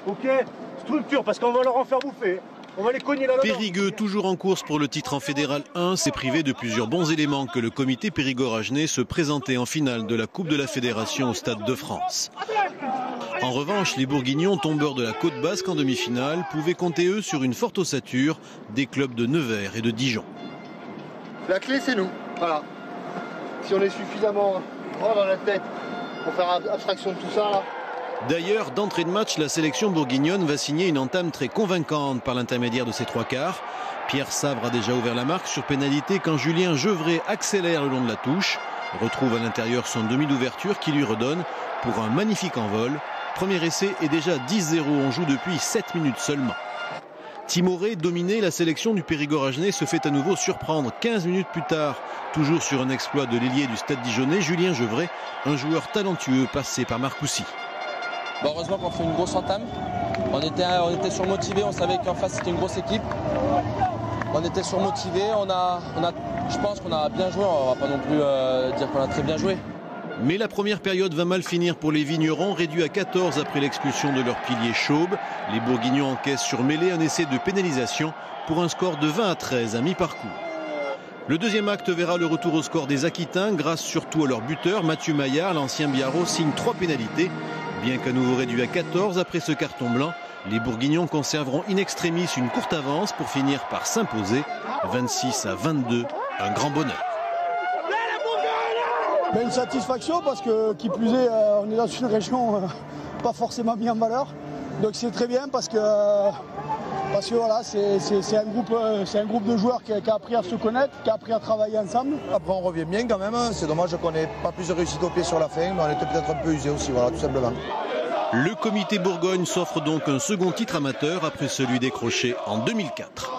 Ok, structure, parce qu'on va leur en faire bouffer. On va les cogner là-dedans. Périgueux, toujours en course pour le titre en Fédéral 1, s'est privé de plusieurs bons éléments que le comité Périgord-Agenais se présentait en finale de la Coupe de la Fédération au Stade de France. En revanche, les Bourguignons, tombeurs de la Côte Basque en demi-finale, pouvaient compter eux sur une forte ossature des clubs de Nevers et de Dijon. La clé, c'est nous. Voilà. Si on est suffisamment droit dans la tête pour faire abstraction de tout ça, là. D'ailleurs, d'entrée de match, la sélection bourguignonne va signer une entame très convaincante par l'intermédiaire de ses trois quarts. Pierre Sabre a déjà ouvert la marque sur pénalité quand Julien Gevrey accélère le long de la touche. Retrouve à l'intérieur son demi d'ouverture qui lui redonne pour un magnifique envol. Premier essai et déjà 10-0, on joue depuis 7 minutes seulement. Timoré, dominé, la sélection du Périgord-Agenais se fait à nouveau surprendre 15 minutes plus tard. Toujours sur un exploit de l'ailier du Stade Dijonnais, Julien Gevrey, un joueur talentueux passé par Marcoussis. Bon, heureusement qu'on fait une grosse entame. On était surmotivés, on savait qu'en face c'était une grosse équipe. On était surmotivés, je pense qu'on a bien joué, on va pas non plus dire qu'on a très bien joué. Mais la première période va mal finir pour les Vignerons, réduits à 14 après l'expulsion de leur pilier Chaube. Les Bourguignons encaissent sur mêlée un essai de pénalisation pour un score de 20-13 à mi-parcours. Le deuxième acte verra le retour au score des Aquitains, grâce surtout à leur buteur, Mathieu Maillard, l'ancien Biarro, signe 3 pénalités. Bien qu'à nouveau réduit à 14 après ce carton blanc, les Bourguignons conserveront in extremis une courte avance pour finir par s'imposer 26-22, un grand bonheur. Une satisfaction parce que, qui plus est, on est dans une région pas forcément mis en valeur. Donc c'est très bien parce que voilà, c'est un groupe de joueurs qui a appris à se connaître, qui a appris à travailler ensemble. Après on revient bien quand même, c'est dommage qu'on n'ait pas plus de réussite au pied sur la fin, mais on était peut-être un peu usé aussi, voilà, tout simplement. Le comité Bourgogne s'offre donc un second titre amateur après celui décroché en 2004.